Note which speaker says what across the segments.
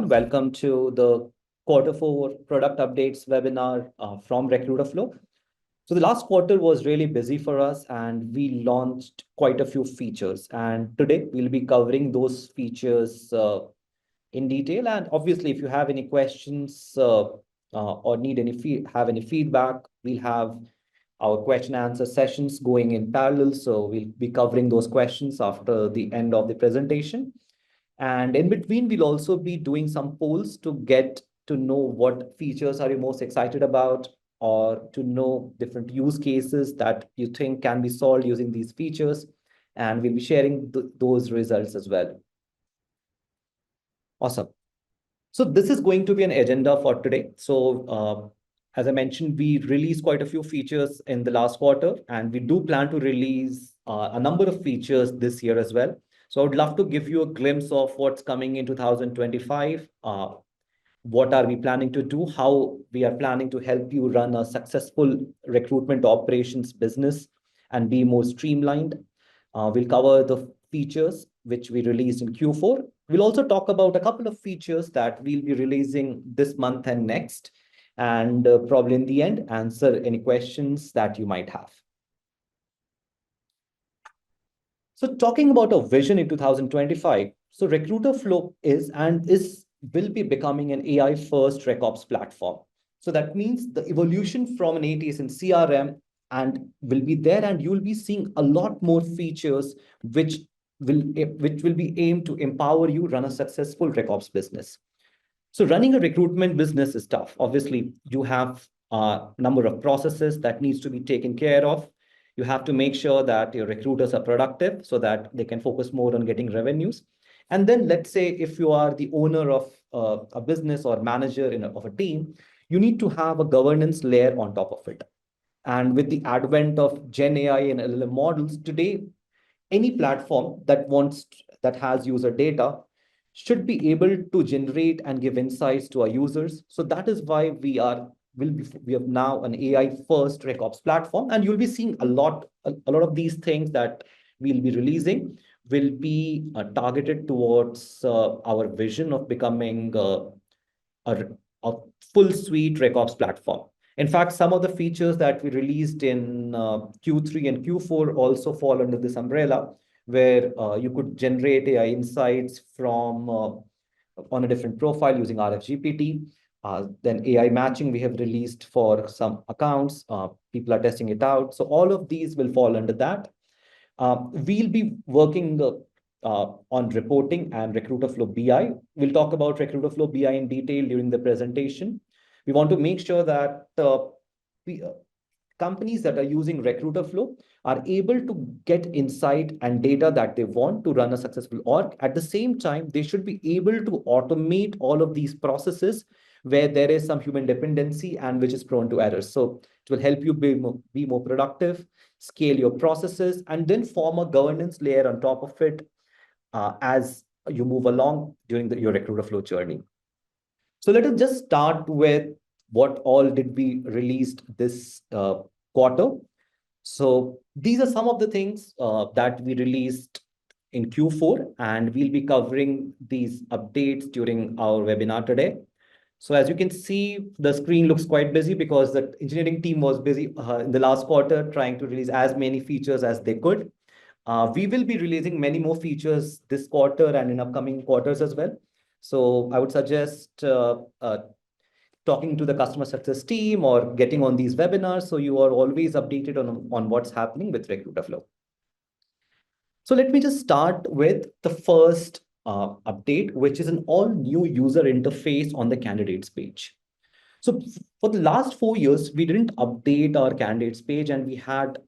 Speaker 1: everyone. Welcome to the Q4 product updates webinar from Recruiterflow. So the last quarter was really busy for us and we launched quite a few features. And today we'll be covering those features in detail. And obviously, if you have any questions or need have any feedback, we'll have our question and answer sessions going in parallel. So we'll be covering those questions after the end of the presentation. And in between, we'll also be doing some polls to get to know what features are you most excited about, or to know different use cases that you think can be solved using these features. And we'll be sharing those results as well. Awesome. So this is going to be an agenda for today. So as I mentioned, we released quite a few features in the last quarter, and we do plan to release a number of features this year as well. So I would love to give you a glimpse of what's coming in 2025. What are we planning to do? How we are planning to help you run a successful recruitment operations business and be more streamlined. We'll cover the features which we released in Q4. We'll also talk about a couple of features that we'll be releasing this month and next, and probably in the end, answer any questions that you might have. So talking about a vision in 2025, so Recruiterflow will be becoming an AI-first RecOps platform. So that means the evolution from an ATS and CRM and will be there, and you'll be seeing a lot more features which will be aimed to empower you run a successful RecOps business. So running a recruitment business is tough. Obviously, you have a number of processes that needs to be taken care of. You have to make sure that your recruiters are productive so that they can focus more on getting revenues. And then let's say if you are the owner of a business or manager of a team, you need to have a governance layer on top of it. And with the advent of Gen AI and LLM models today, any platform that has user data should be able to generate and give insights to our users. So that is why we have now an AI-first RecOps platform, and you'll be seeing a lot of these things that we'll be releasing will be targeted towards our vision of becoming a full suite RecOps platform. In fact, some of the features that we released in Q3 and Q4 also fall under this umbrella, where you could generate AI insights from on a different profile using RFGPT. Then AI matching we have released for some accounts. People are testing it out. So all of these will fall under that. We'll be working on reporting and Recruiterflow BI. We'll talk about Recruiterflow BI in detail during the presentation. We want to make sure that companies that are using Recruiterflow are able to get insight and data that they want to run a successful org. At the same time, they should be able to automate all of these processes where there is some human dependency and which is prone to errors. So it will help you be more productive, scale your processes, and then form a governance layer on top of it as you move along during your Recruiterflow journey. So let us just start with what all did we released this quarter. So these are some of the things that we released in Q4, and we'll be covering these updates during our webinar today. So as you can see, the screen looks quite busy because the engineering team was busy in the last quarter trying to release as many features as they could. We will be releasing many more features this quarter and in upcoming quarters as well. So I would suggest talking to the customer success team or getting on these webinars so you are always updated on what's happening with Recruiterflow. So let me just start with the first update, which is an all new user interface on the candidates page. So for the last 4 years, we didn't update our candidates page, and we had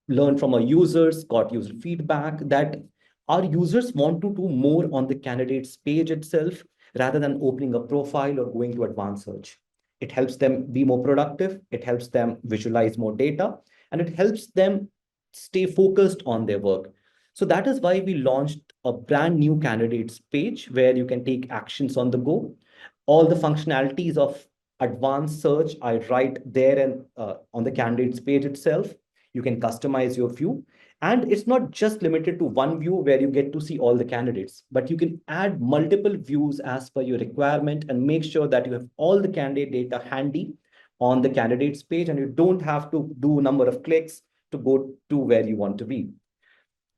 Speaker 1: learned from our users, got user feedback that our users want to do more on the candidates page itself rather than opening a profile or going to advanced search. It helps them be more productive. It helps them visualize more data, and it helps them stay focused on their work. So that is why we launched a brand new candidates page where you can take actions on the go. All the functionalities of advanced search are right there and on the candidates page itself. You can customize your view. And it's not just limited to one view where you get to see all the candidates, but you can add multiple views as per your requirement and make sure that you have all the candidate data handy on the candidates page, and you don't have to do a number of clicks to go to where you want to be.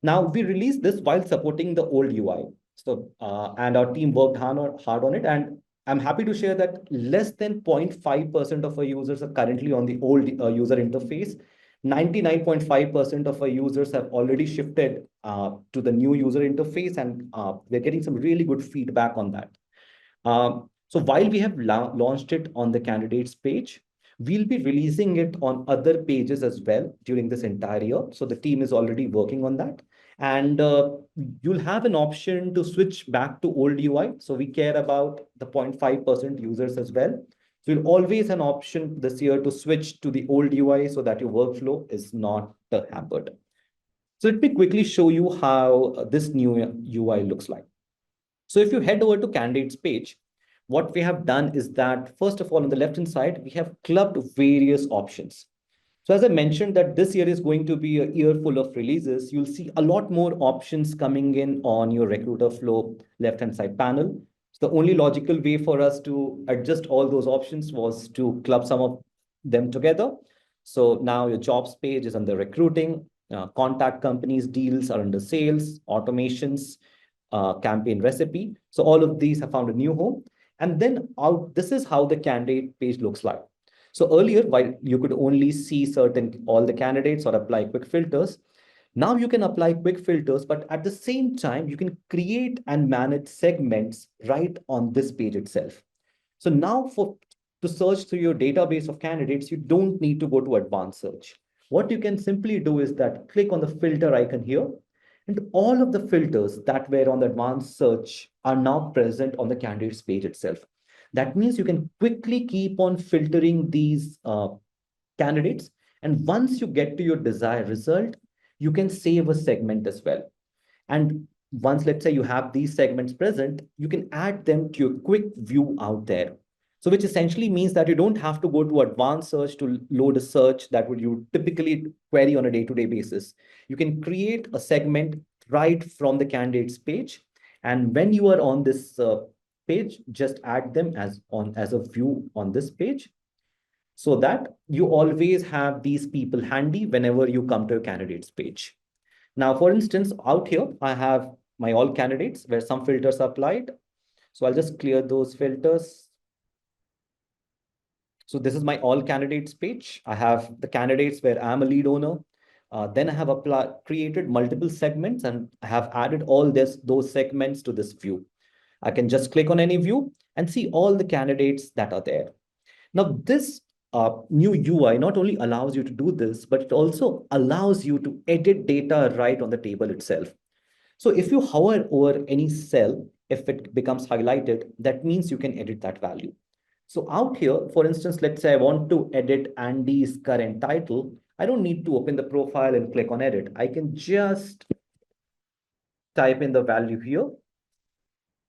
Speaker 1: Now, we released this while supporting the old UI. So, and our team worked hard on it. And I'm happy to share that less than 0.5% of our users are currently on the old user interface. 99.5% of our users have already shifted to the new user interface, and we're getting some really good feedback on that. So while we have launched it on the candidates page, we'll be releasing it on other pages as well during this entire year. So the team is already working on that. And you'll have an option to switch back to old UI. So we care about the 0.5% users as well. So you'll always an option this year to switch to the old UI so that your workflow is not hampered. So let me quickly show you how this new UI looks like. So if you head over to candidates page, what we have done is that, first of all, on the left-hand side, we have clubbed various options. So as I mentioned that this year is going to be a year full of releases, you'll see a lot more options coming in on your Recruiterflow left-hand side panel. So the only logical way for us to adjust all those options was to club some of them together. So now your jobs page is under recruiting, contact companies, deals are under sales, automations, campaign recipe. So all of these have found a new home. And then this is how the candidate page looks like. So earlier, while you could only see all the candidates or apply quick filters, now you can apply quick filters, but at the same time, you can create and manage segments right on this page itself. So now to search through your database of candidates, you don't need to go to advanced search. What you can simply do is that click on the filter icon here, and all of the filters that were on the advanced search are now present on the candidates page itself. That means you can quickly keep on filtering these candidates. And once you get to your desired result, you can save a segment as well. And once, let's say you have these segments present, you can add them to your quick view out there. So which essentially means that you don't have to go to advanced search to load a search that would you typically query on a day-to-day basis. You can create a segment right from the candidates page. And when you are on this page, just add them as a view on this page, so that you always have these people handy whenever you come to a candidates page. Now, for instance, out here, I have my all candidates where some filters are applied. So I'll just clear those filters. So this is my all candidates page. I have the candidates where I'm a lead owner. Then I have created multiple segments, and I have added all those segments to this view. I can just click on any view and see all the candidates that are there. Now, this new UI not only allows you to do this, but it also allows you to edit data right on the table itself. So if you hover over any cell, if it becomes highlighted, that means you can edit that value. So out here, for instance, let's say I want to edit Andy's current title. I don't need to open the profile and click on edit. I can just type in the value here,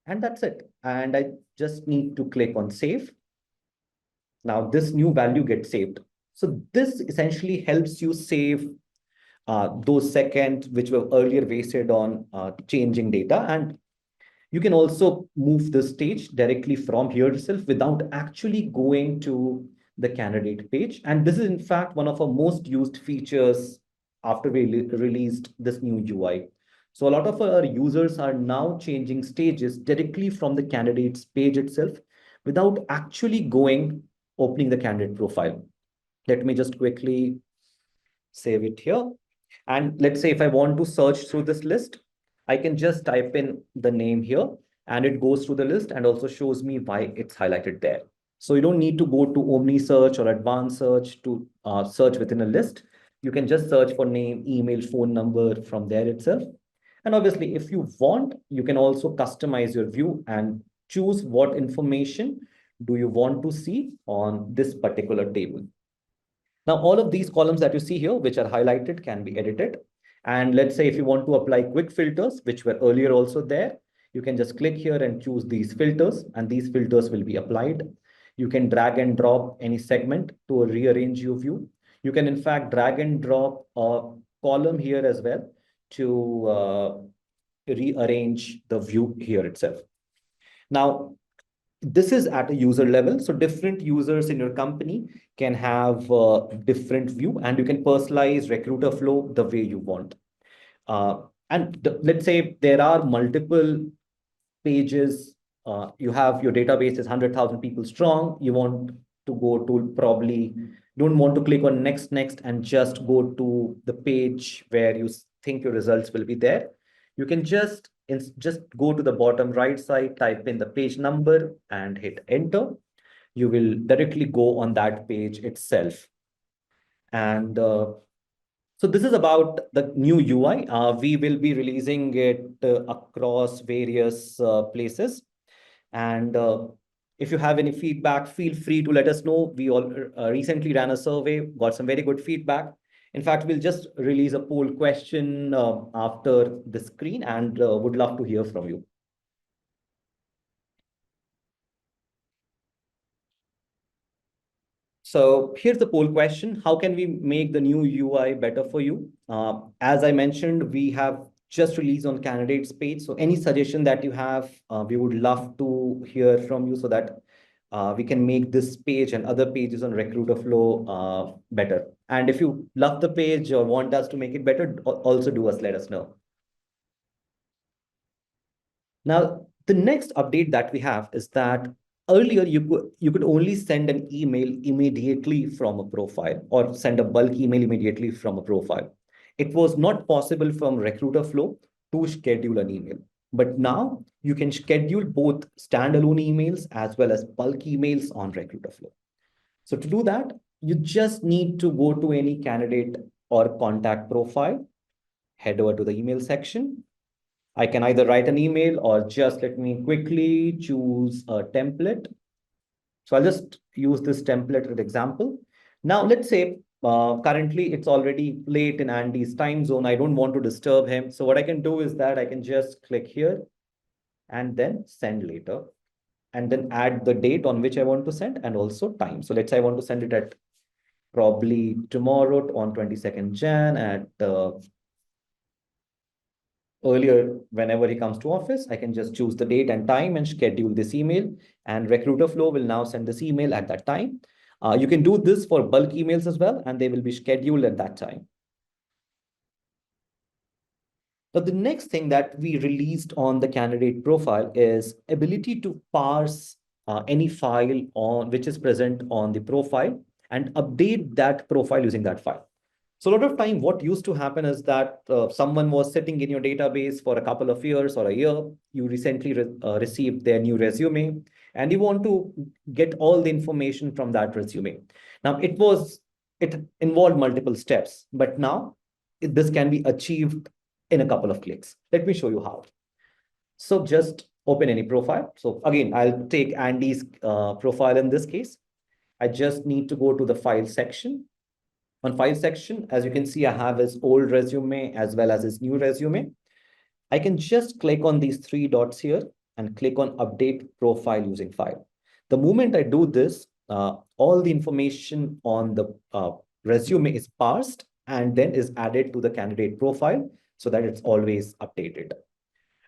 Speaker 1: and that's it. And I just need to click on save. Now this new value gets saved. So this essentially helps you save those seconds which were earlier wasted on changing data. And you can also move the stage directly from here itself without actually going to the candidate page. And this is in fact one of our most used features after we released this new UI. So a lot of our users are now changing stages directly from the candidates page itself without actually opening the candidate profile. Let me just quickly save it here. And let's say if I want to search through this list, I can just type in the name here, and it goes through the list and also shows me why it's highlighted there. So you don't need to go to Omni search or advanced search to search within a list. You can just search for name, email, phone number from there itself. And obviously, if you want, you can also customize your view and choose what information do you want to see on this particular table. Now, all of these columns that you see here, which are highlighted, can be edited. And let's say if you want to apply quick filters, which were earlier also there, you can just click here and choose these filters, and these filters will be applied. You can drag and drop any segment to rearrange your view. You can, in fact, drag and drop column here as well to rearrange the view here itself. Now, this is at a user level. So different users in your company can have a different view, and you can personalize recruiter flow the way you want. Let's say there are multiple pages. You have your database is 100,000 people strong. You want to go to probably don't want to click on next and just go to the page where you think your results will be there. You can just go to the bottom right side, type in the page number and hit enter. You will directly go on that page itself. And so this is about the new UI. We will be releasing it across various places. And if you have any feedback, feel free to let us know. We all recently ran a survey, got some very good feedback. In fact, we'll just release a poll question after the screen, and would love to hear from you. So here's the poll question. How can we make the new UI better for you? As I mentioned, we have just released on candidates page. So any suggestion that you have, we would love to hear from you so that we can make this page and other pages on Recruiterflow better. And if you love the page or want us to make it better, also let us know. Now, the next update that we have is that earlier you could only send an email immediately from a profile or send a bulk email immediately from a profile. It was not possible from Recruiterflow to schedule an email. But now you can schedule both standalone emails as well as bulk emails on Recruiterflow. So to do that, you just need to go to any candidate or contact profile, head over to the email section. I can either write an email or just let me quickly choose a template. So I'll just use this template as an example. Now, let's say currently it's already late in Andy's time zone. I don't want to disturb him. So what I can do is that I can just click here and then send later, and then add the date on which I want to send and also time. So let's say I want to send it at probably tomorrow on 22nd Jan at earlier, whenever he comes to office, I can just choose the date and time and schedule this email, and Recruiterflow will now send this email at that time. You can do this for bulk emails as well, and they will be scheduled at that time. Now, the next thing that we released on the candidate profile is ability to parse any file on which is present on the profile and update that profile using that file. So a lot of time, what used to happen is that someone was sitting in your database for a couple of years or a year. You recently received their new resume, and you want to get all the information from that resume. Now, it involved multiple steps, but now this can be achieved in a couple of clicks. Let me show you how. So just open any profile. So again, I'll take Andy's profile in this case. I just need to go to the file section. On file section, as you can see, I have his old resume as well as his new resume. I can just click on these three dots here and click on update profile using file. The moment I do this, all the information on the resume is parsed and then is added to the candidate profile so that it's always updated.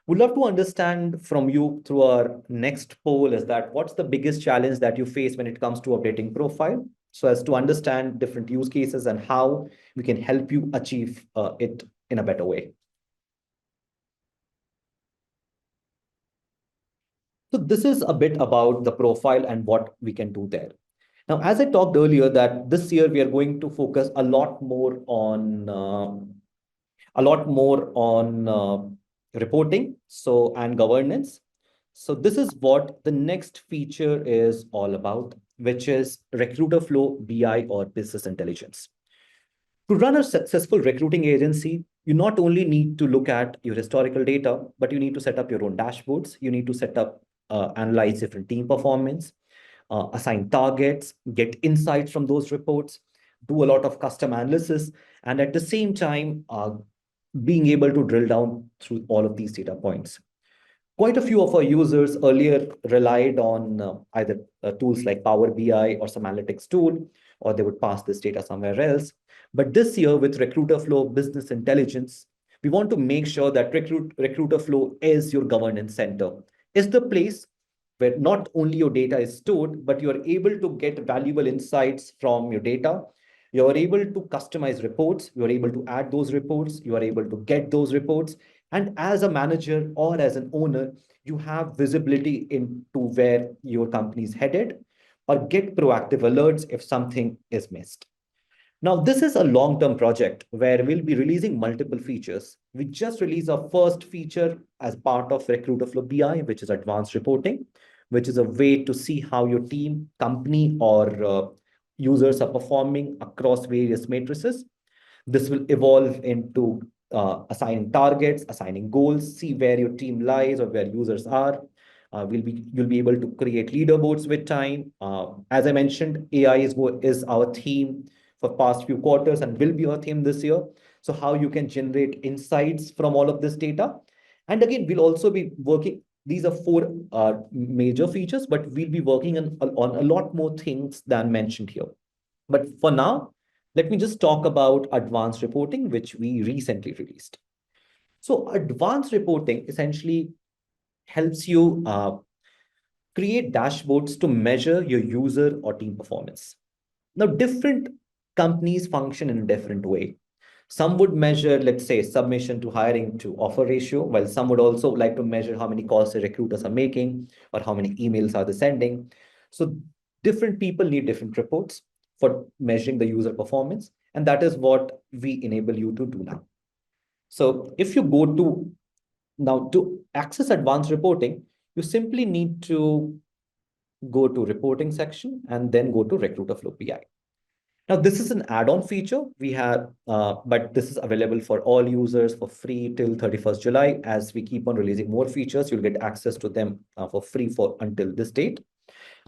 Speaker 1: Would love to understand from you through our next poll is that what's the biggest challenge that you face when it comes to updating profile? So as to understand different use cases and how we can help you achieve it in a better way. So this is a bit about the profile and what we can do there. Now, as I talked earlier, that this year we are going to focus a lot more on reporting and governance. So this is what the next feature is all about, which is Recruiterflow BI or business intelligence. To run a successful recruiting agency, you not only need to look at your historical data, but you need to set up your own dashboards. You need to set up, analyze different team performance, assign targets, get insights from those reports, do a lot of custom analysis, and at the same time, being able to drill down through all of these data points. Quite a few of our users earlier relied on either tools like Power BI or some analytics tool, or they would pass this data somewhere else. But this year with Recruiterflow Business Intelligence, we want to make sure that Recruiterflow is your governance center, is the place where not only your data is stored, but you are able to get valuable insights from your data. You are able to customize reports. You are able to add those reports. You are able to get those reports. And as a manager or as an owner, you have visibility into where your company is headed or get proactive alerts if something is missed. Now, this is a long-term project where we'll be releasing multiple features. We just released our first feature as part of Recruiterflow BI, which is advanced reporting, which is a way to see how your team, company, or users are performing across various matrices. This will evolve into assigning targets, assigning goals, see where your team lies or where users are. You'll be able to create leaderboards with time. As I mentioned, AI is our theme for past few quarters and will be our theme this year. So how you can generate insights from all of this data. And again, we'll also be working. These are four major features, but we'll be working on a lot more things than mentioned here. But for now, let me just talk about advanced reporting, which we recently released. So advanced reporting essentially helps you create dashboards to measure your user or team performance. Now, different companies function in a different way. Some would measure, let's say, submission to hiring to offer ratio, while some would also like to measure how many calls the recruiters are making or how many emails are they sending. So different people need different reports for measuring the user performance. And that is what we enable you to do now. So if you go to now to access advanced reporting, you simply need to go to reporting section and then go to Recruiterflow BI. Now, this is an add-on feature we have, but this is available for all users for free till 31st July. As we keep on releasing more features, you'll get access to them for free for until this date.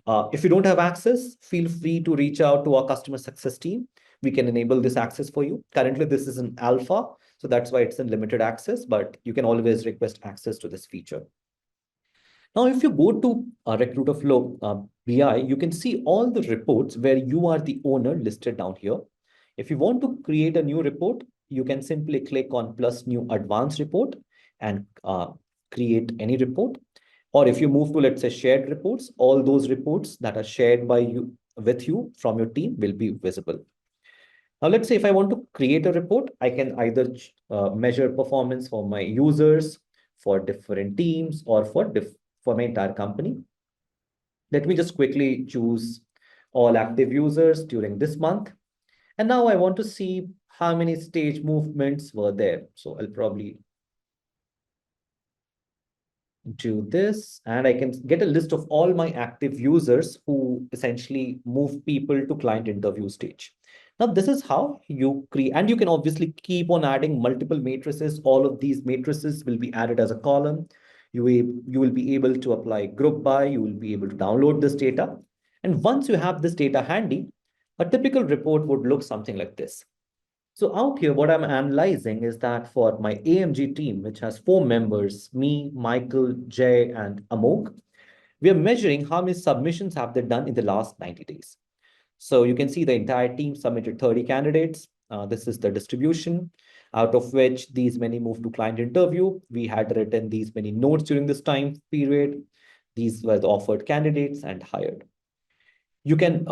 Speaker 1: If you don't have access, feel free to reach out to our customer success team. We can enable this access for you. Currently, this is an alpha, so that's why it's in limited access, but you can always request access to this feature. Now, if you go to Recruiterflow BI, you can see all the reports where you are the owner listed down here. If you want to create a new report, you can simply click on plus new advanced report and create any report. Or if you move to, let's say, shared reports, all those reports that are shared by you with you from your team will be visible. Now, let's say if I want to create a report, I can either measure performance for my users, for different teams, or for my entire company. Let me just quickly choose all active users during this month. And now I want to see how many stage movements were there. So I'll probably do this, and I can get a list of all my active users who essentially move people to client interview stage. Now, this is how you create, and you can obviously keep on adding multiple matrices. All of these matrices will be added as a column. You will be able to apply group by, you will be able to download this data. And once you have this data handy, a typical report would look something like this. So out here, what I'm analyzing is that for my AMG team, which has 4 members, me, Michael, Jay, and Amok, we are measuring how many submissions have they done in the last 90 days. So you can see the entire team submitted 30 candidates. This is the distribution, out of which these many moved to client interview. We had written these many notes during this time period. These were the offered candidates and hired. You can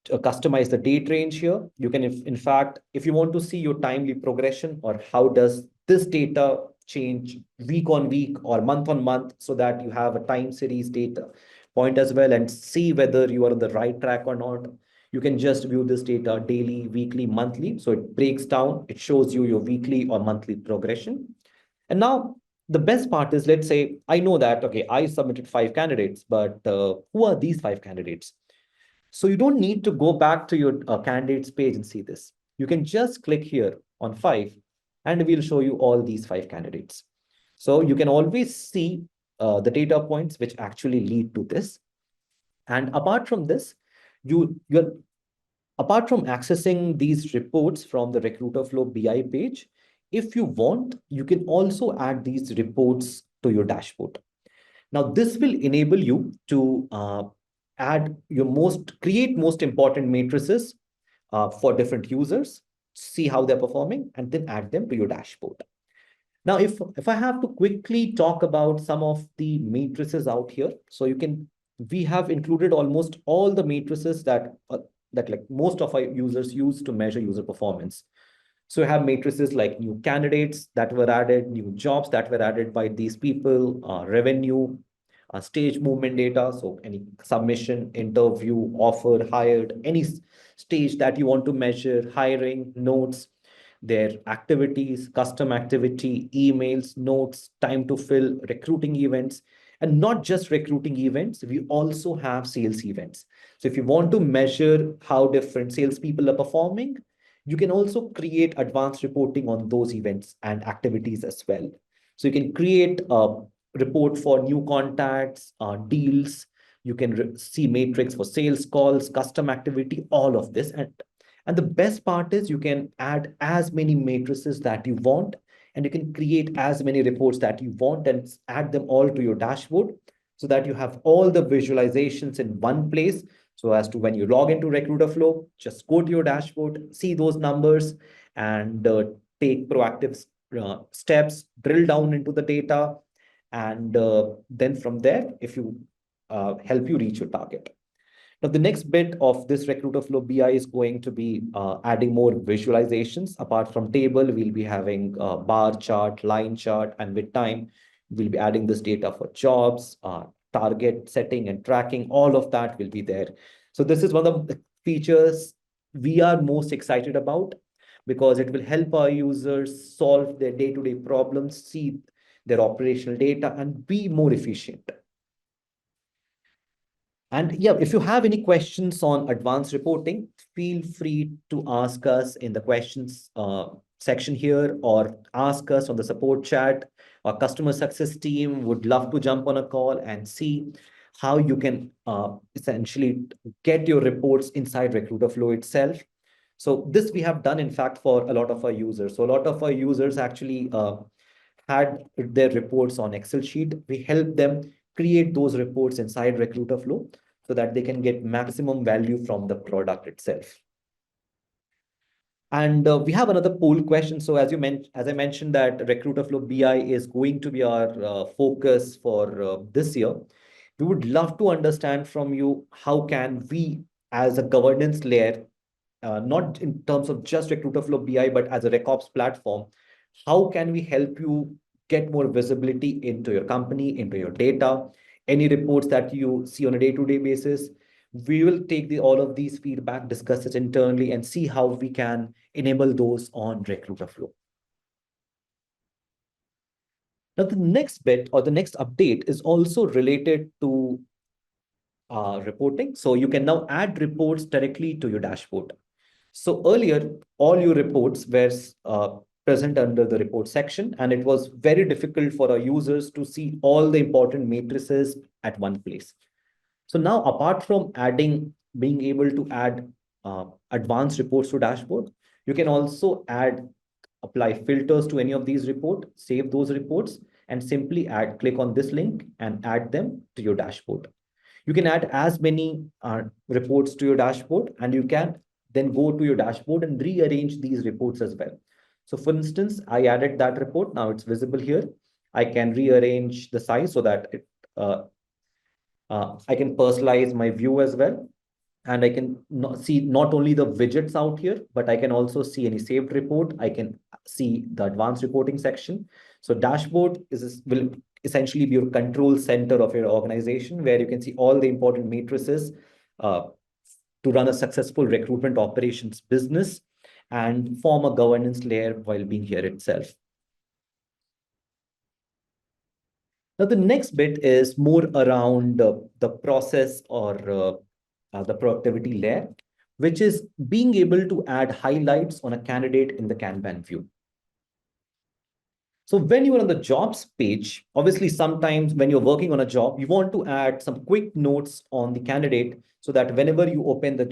Speaker 1: customize the date range here. You can, in fact, if you want to see your timely progression or how does this data change week on week or month on month, so that you have a time series data point as well and see whether you are on the right track or not. You can just view this data daily, weekly, monthly. So it breaks down, it shows you your weekly or monthly progression. And now the best part is, let's say I know that, okay, I submitted 5 candidates, but who are these 5 candidates? So you don't need to go back to your candidates page and see this. You can just click here on 5, and we'll show you all these 5 candidates. So you can always see the data points which actually lead to this. And apart from this, apart from accessing these reports from the Recruiterflow BI page, if you want, you can also add these reports to your dashboard. Now, this will enable you to create most important matrices for different users, see how they're performing, and then add them to your dashboard. Now, if I have to quickly talk about some of the matrices out here, so we have included almost all the matrices that like most of our users use to measure user performance. So we have matrices like new candidates that were added, new jobs that were added by these people, revenue, stage movement data. So any submission, interview, offer, hired, any stage that you want to measure, hiring, notes, their activities, custom activity, emails, notes, time to fill, recruiting events, and not just recruiting events. We also have sales events. So if you want to measure how different salespeople are performing, you can also create advanced reporting on those events and activities as well. So you can create a report for new contacts, deals. You can see matrix for sales calls, custom activity, all of this. And the best part is you can add as many matrices that you want, and you can create as many reports that you want and add them all to your dashboard so that you have all the visualizations in one place. So as to when you log into Recruiterflow, just go to your dashboard, see those numbers, and take proactive steps, drill down into the data, and then from there, if you help you reach your target. Now, the next bit of this Recruiterflow BI is going to be adding more visualizations. Apart from table, we'll be having a bar chart, line chart, and with time, we'll be adding this data for jobs, target setting and tracking. All of that will be there. So this is one of the features we are most excited about because it will help our users solve their day-to-day problems, see their operational data, and be more efficient. And yeah, if you have any questions on advanced reporting, feel free to ask us in the questions section here or ask us on the support chat. Our customer success team would love to jump on a call and see how you can essentially get your reports inside Recruiterflow itself. So this we have done, in fact, for a lot of our users. So a lot of our users actually had their reports on Excel sheet. We help them create those reports inside Recruiterflow so that they can get maximum value from the product itself. And we have another poll question. So as I mentioned that Recruiterflow BI is going to be our focus for this year. We would love to understand from you, how can we as a governance layer, not in terms of just Recruiterflow BI, but as a RecOps platform, how can we help you get more visibility into your company, into your data, any reports that you see on a day-to-day basis? We will take all of these feedback, discuss it internally, and see how we can enable those on Recruiterflow. Now, the next bit or the next update is also related to reporting. So you can now add reports directly to your dashboard. So earlier, all your reports were present under the report section, and it was very difficult for our users to see all the important matrices at one place. So now, apart from being able to add advanced reports to dashboard, you can also apply filters to any of these reports, save those reports, and simply click on this link and add them to your dashboard. You can add as many reports to your dashboard, and you can then go to your dashboard and rearrange these reports as well. So for instance, I added that report. Now it's visible here. I can rearrange the size so that I can personalize my view as well. And I can see not only the widgets out here, but I can also see any saved report. I can see the advanced reporting section. So dashboard will essentially be your control center of your organization, where you can see all the important matrices to run a successful recruitment operations business and form a governance layer while being here itself. Now, the next bit is more around the process or the productivity layer, which is being able to add highlights on a candidate in the Kanban view. So when you are on the jobs page, obviously sometimes when you're working on a job, you want to add some quick notes on the candidate so that whenever you open the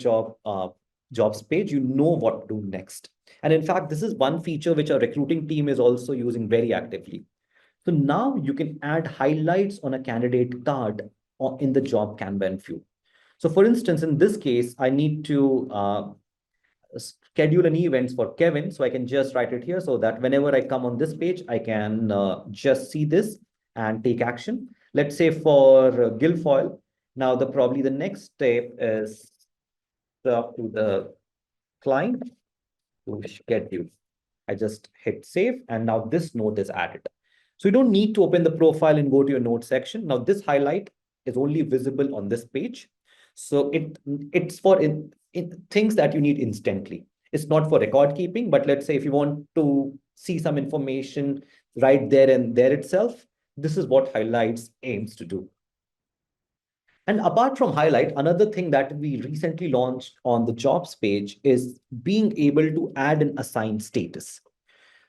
Speaker 1: jobs page, you know what to do next. And in fact, this is one feature which our recruiting team is also using very actively. So now you can add highlights on a candidate card in the job Kanban view. So for instance, in this case, I need to schedule an event for Kevin. So I can just write it here so that whenever I come on this page, I can just see this and take action. Let's say for Guilfoyle. Now, probably the next step is up to the client to schedule. I just hit save, and now this note is added. So you don't need to open the profile and go to your note section. Now this highlight is only visible on this page. So it's for in things that you need instantly. It's not for record keeping, but let's say if you want to see some information right there and there itself, this is what highlights aims to do. And apart from highlight, another thing that we recently launched on the jobs page is being able to add and assign status.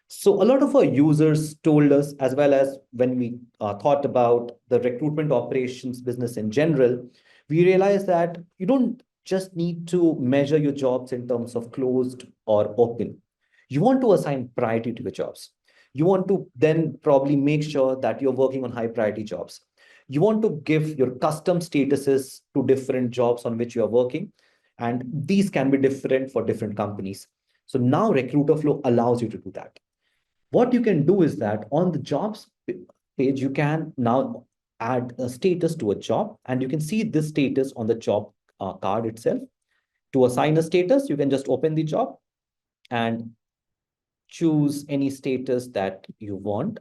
Speaker 1: So a lot of our users told us, as well as when we thought about the recruitment operations business in general, we realized that you don't just need to measure your jobs in terms of closed or open. You want to assign priority to your jobs. You want to then probably make sure that you're working on high priority jobs. You want to give your custom statuses to different jobs on which you are working. And these can be different for different companies. So now Recruiterflow allows you to do that. What you can do is that on the jobs page, you can now add a status to a job, and you can see this status on the job card itself. To assign a status, you can just open the job and choose any status that you want.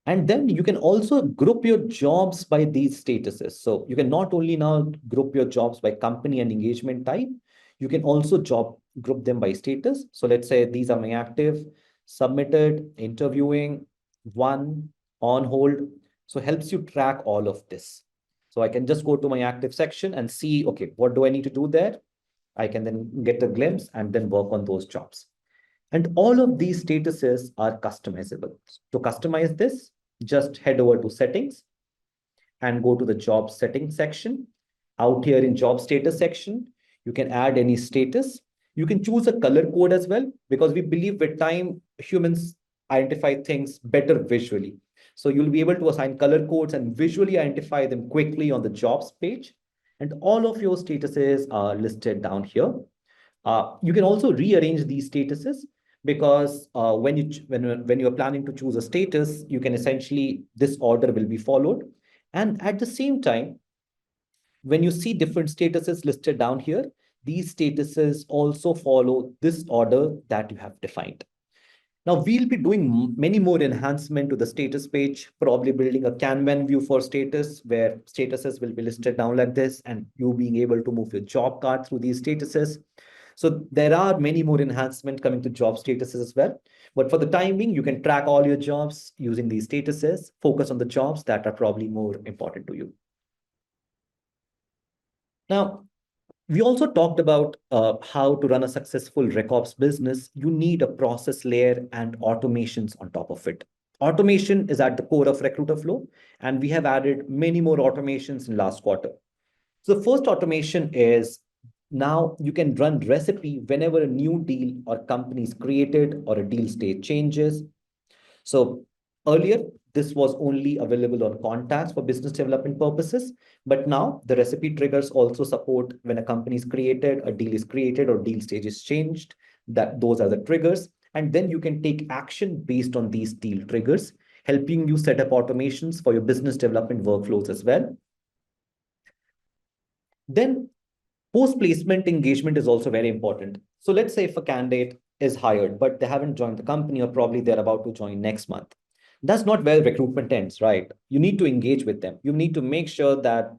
Speaker 1: And then you can also group your jobs by these statuses. So you can not only now group your jobs by company and engagement type, you can also group them by status. So let's say these are my active, submitted, interviewing, one, on hold. So helps you track all of this. So I can just go to my active section and see, okay, what do I need to do there? I can then get a glimpse and then work on those jobs. And all of these statuses are customizable. To customize this, just head over to settings and go to the job settings section. Out here in job status section, you can add any status. You can choose a color code as well, because we believe with time, humans identify things better visually. So you'll be able to assign color codes and visually identify them quickly on the jobs page. And all of your statuses are listed down here. You can also rearrange these statuses, because when you're planning to choose a status, you can essentially, this order will be followed. And at the same time, when you see different statuses listed down here, these statuses also follow this order that you have defined. Now we'll be doing many more enhancement to the status page, probably building a Kanban view for status where statuses will be listed down like this, and you being able to move your job card through these statuses. So there are many more enhancements coming to job statuses as well. But for the time being, you can track all your jobs using these statuses, focus on the jobs that are probably more important to you. Now, we also talked about how to run a successful RecOps business. You need a process layer and automations on top of it. Automation is at the core of Recruiterflow, and we have added many more automations in last quarter. So the first automation is, now you can run recipe whenever a new deal or company is created or a deal state changes. So earlier, this was only available on contacts for business development purposes, but now the recipe triggers also support when a company is created, a deal is created, or deal stage is changed. That those are the triggers, and then you can take action based on these deal triggers, helping you set up automations for your business development workflows as well. Then post-placement engagement is also very important. So let's say if a candidate is hired, but they haven't joined the company, or probably they're about to join next month. That's not where recruitment ends, right? You need to engage with them. You need to make sure that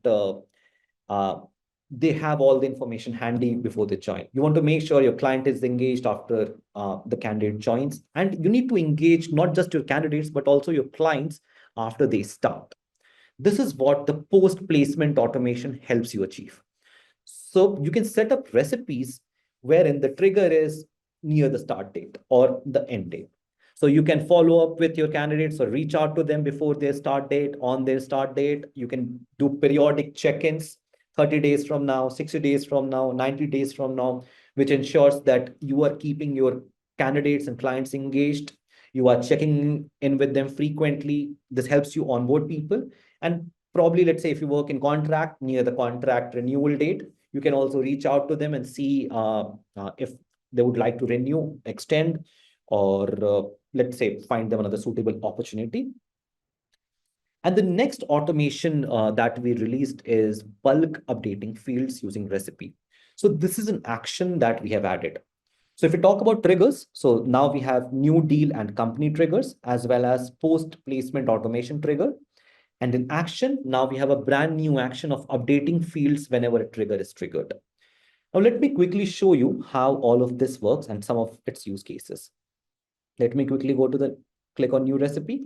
Speaker 1: they have all the information handy before they join. You want to make sure your client is engaged after the candidate joins. And you need to engage not just your candidates, but also your clients after they start. This is what the post-placement automation helps you achieve. So you can set up recipes wherein the trigger is near the start date or the end date. So you can follow up with your candidates or reach out to them before their start date, on their start date. You can do periodic check-ins 30 days from now, 60 days from now, 90 days from now, which ensures that you are keeping your candidates and clients engaged. You are checking in with them frequently. This helps you onboard people. And probably, let's say if you work in contract near the contract renewal date, you can also reach out to them and see if they would like to renew, extend, or let's say find them another suitable opportunity. And the next automation that we released is bulk updating fields using recipe. So this is an action that we have added. So if we talk about triggers, so now we have new deal and company triggers, as well as post-placement automation trigger. And in action, now we have a brand new action of updating fields whenever a trigger is triggered. Now, let me quickly show you how all of this works and some of its use cases. Let me quickly go to click on new recipe.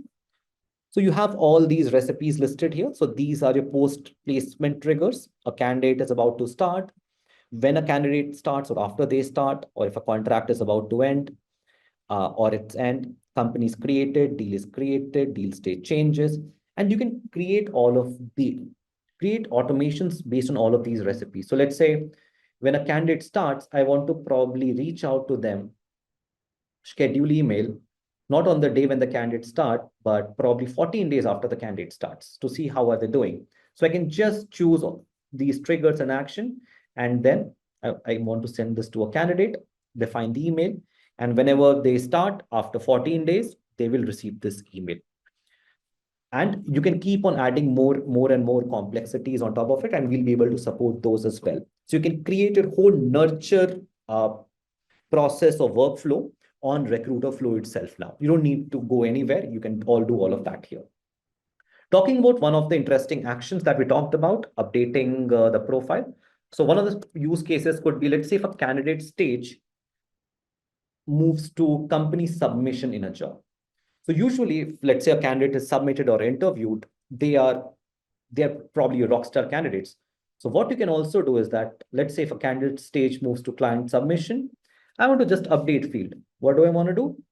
Speaker 1: So you have all these recipes listed here. So these are your post-placement triggers. A candidate is about to start, when a candidate starts or after they start, or if a contract is about to end or its end, company is created, deal state changes, and you can create automations based on all of these recipes. So let's say when a candidate starts, I want to probably reach out to them, schedule email, not on the day when the candidate start, but probably 14 days after the candidate starts to see how are they doing. So I can just choose these triggers and action, and then I want to send this to a candidate, define the email, and whenever they start after 14 days, they will receive this email. And you can keep on adding more and more complexities on top of it, and we'll be able to support those as well. So you can create a whole nurture process or workflow on Recruiterflow itself now. You don't need to go anywhere. You can all do all of that here. Talking about one of the interesting actions that we talked about, updating the profile. So one of the use cases could be, let's say if a candidate stage moves to company submission in a job. So usually, if, let's say a candidate is submitted or interviewed, they're probably rock star candidates. So what you can also do is that, let's say if a candidate stage moves to client submission, I want to just update field. What do I want to do?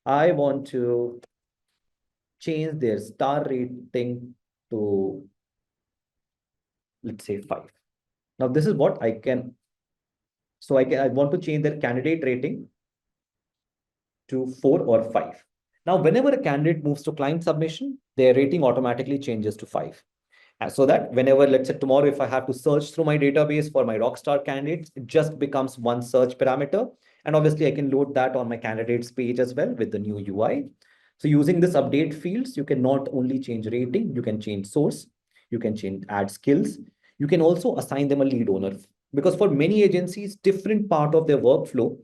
Speaker 1: I want to change their star rating to, let's say 5. Now this is what I can. So I want to change their candidate rating to 4 or 5. Now, whenever a candidate moves to client submission, their rating automatically changes to 5. So that whenever, let's say tomorrow, if I have to search through my database for my rockstar candidates, it just becomes one search parameter. And obviously, I can load that on my candidates page as well with the new UI. So using this update fields, you can not only change rating, you can change source, you can add skills. You can also assign them a lead owner. Because for many agencies, different part of their workflow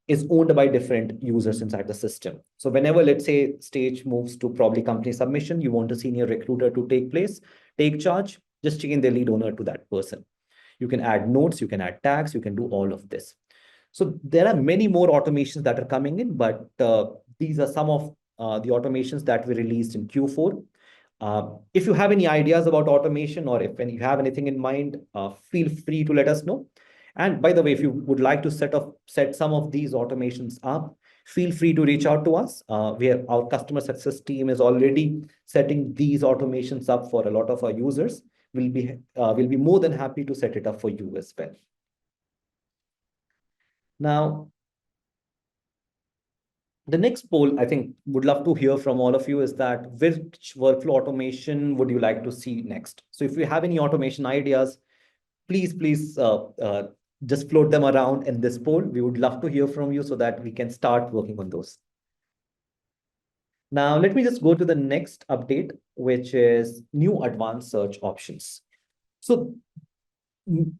Speaker 1: is owned by different users inside the system. So whenever, let's say, stage moves to probably company submission, you want a senior recruiter to take charge, just change the lead owner to that person. You can add notes, you can add tags, you can do all of this. So there are many more automations that are coming in, but these are some of the automations that we released in Q4. If you have any ideas about automation, or if you have anything in mind, feel free to let us know. And by the way, if you would like to set some of these automations up, feel free to reach out to us. Our customer success team is already setting these automations up for a lot of our users. We'll be more than happy to set it up for you as well. Now, the next poll I think would love to hear from all of you is that which workflow automation would you like to see next? So if you have any automation ideas, please just float them around in this poll. We would love to hear from you so that we can start working on those. Now, let me just go to the next update, which is new advanced search options. So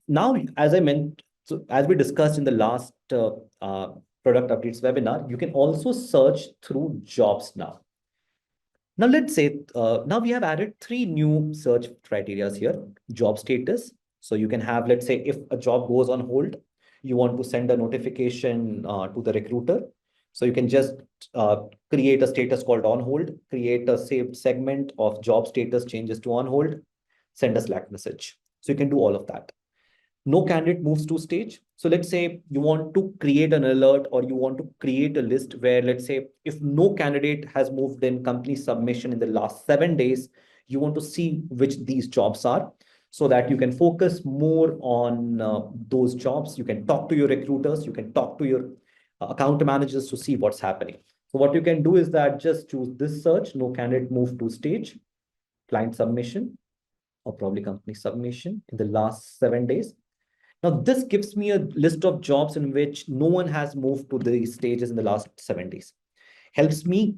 Speaker 1: now, as I meant, so as we discussed in the last product updates webinar, you can also search through jobs now. Now, let's say now we have added 3 new search criteria here. Job status. So you can have, let's say, if a job goes on hold, you want to send a notification to the recruiter. So you can just create a status called on hold, create a saved segment of job status changes to on hold, send a Slack message. So you can do all of that. No candidate moves to stage. So let's say you want to create an alert, or you want to create a list where, let's say, if no candidate has moved in company submission in the last 7 days, you want to see which these jobs are so that you can focus more on those jobs. You can talk to your recruiters, you can talk to your account managers to see what's happening. So what you can do is that just choose this search, no candidate move to stage, client submission. or probably company submission in the last 7 days. Now, this gives me a list of jobs in which no one has moved to these stages in the last 7 days. Helps me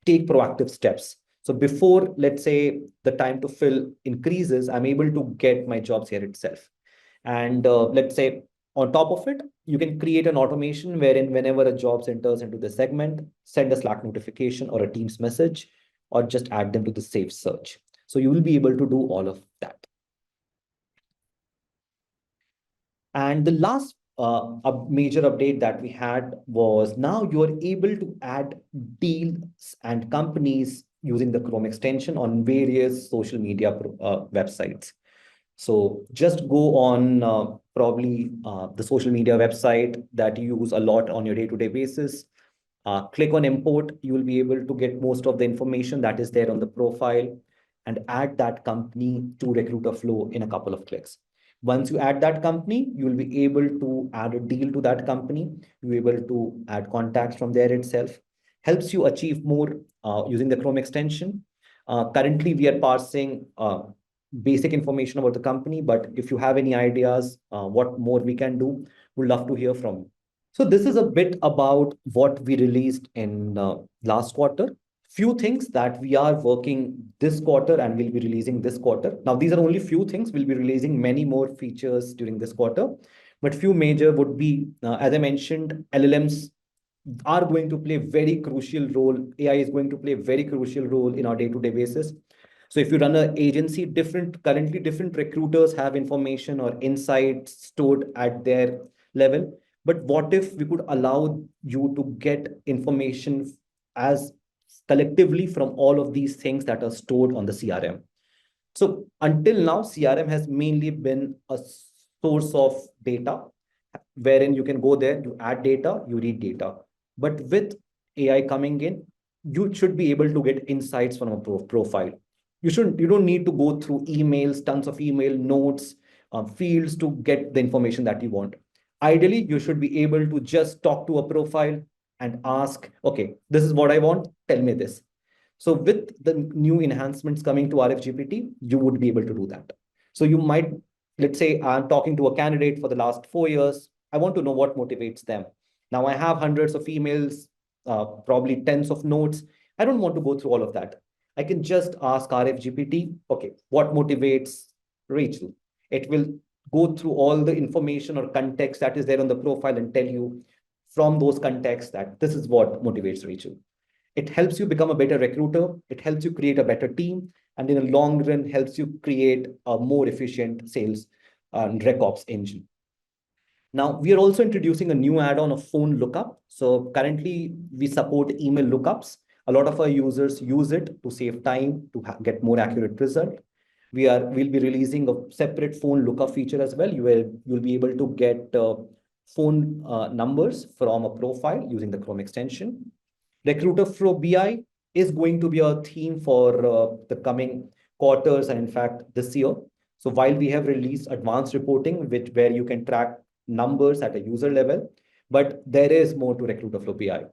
Speaker 1: take proactive steps. So before, let's say, the time to fill increases, I'm able to get my jobs here itself. And let's say on top of it, you can create an automation wherein whenever a job enters into the segment, send a Slack notification or a Teams message, or just add them to the saved search. So you will be able to do all of that. And the last a major update that we had was now you are able to add deals and companies using the Chrome extension on various social media websites. So just go on probably the social media website that you use a lot on your day-to-day basis. Click on import. You will be able to get most of the information that is there on the profile and add that company to Recruiterflow in a couple of clicks. Once you add that company, you will be able to add a deal to that company. You'll be able to add contacts from there itself. Helps you achieve more using the Chrome extension. Currently, we are parsing basic information about the company, but if you have any ideas, what more we can do, we'd love to hear from you. So this is a bit about what we released in last quarter. Few things that we are working this quarter and we'll be releasing this quarter. Now, these are only few things. We'll be releasing many more features during this quarter, but few major would be, as I mentioned, LLMs are going to play very crucial role. AI is going to play a very crucial role in our day-to-day basis. So if you run an agency, currently different recruiters have information or insights stored at their level. But what if we could allow you to get information as collectively from all of these things that are stored on the CRM? So until now, CRM has mainly been a source of data, wherein you can go there, you add data, you read data. But with AI coming in, you should be able to get insights from a profile. You don't need to go through emails, tons of email notes, fields to get the information that you want. Ideally, you should be able to just talk to a profile and ask, okay, this is what I want, tell me this. So with the new enhancements coming to RFGPT, you would be able to do that. So you might, let's say I'm talking to a candidate for the last 4 years. I want to know what motivates them. Now I have hundreds of emails, probably tens of notes. I don't want to go through all of that. I can just ask RFGPT, okay, what motivates Rachel? It will go through all the information or context that is there on the profile and tell you from those contexts that this is what motivates Rachel. It helps you become a better recruiter. It helps you create a better team. And in the long run, helps you create a more efficient sales and RecOps engine. Now, we are also introducing a new add-on of phone lookup. So currently, we support email lookups. A lot of our users use it to save time, to get more accurate result. We'll be releasing a separate phone lookup feature as well. You'll be able to get phone numbers from a profile using the Chrome extension. Recruiterflow BI is going to be a theme for the coming quarters and in fact this year. So while we have released advanced reporting, where you can track numbers at a user level, but there is more to Recruiterflow BI.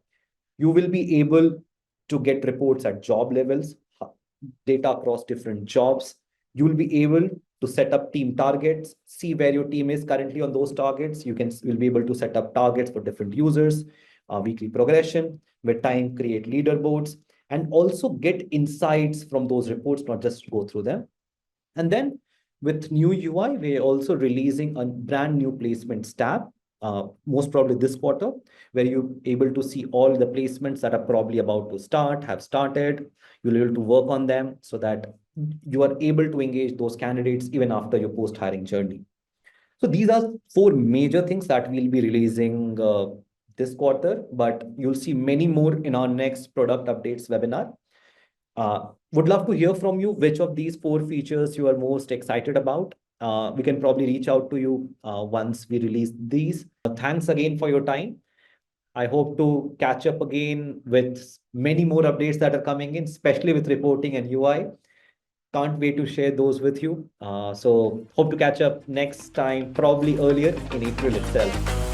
Speaker 1: You will be able to get reports at job levels, data across different jobs. You will be able to set up team targets, see where your team is currently on those targets. You'll be able to set up targets for different users, weekly progression, with time create leaderboards, and also get insights from those reports, not just go through them. And then with new UI, we're also releasing a brand new placements tab, most probably this quarter, where you're able to see all the placements that are probably about to start, have started. You'll be able to work on them so that you are able to engage those candidates even after your post-hiring journey. So these are 4 major things that we'll be releasing this quarter, but you'll see many more in our next product updates webinar. Would love to hear from you which of these 4 features you are most excited about. We can probably reach out to you once we release these. Thanks again for your time. I hope to catch up again with many more updates that are coming in, especially with reporting and UI. Can't wait to share those with you. So hope to catch up next time, probably earlier in April itself.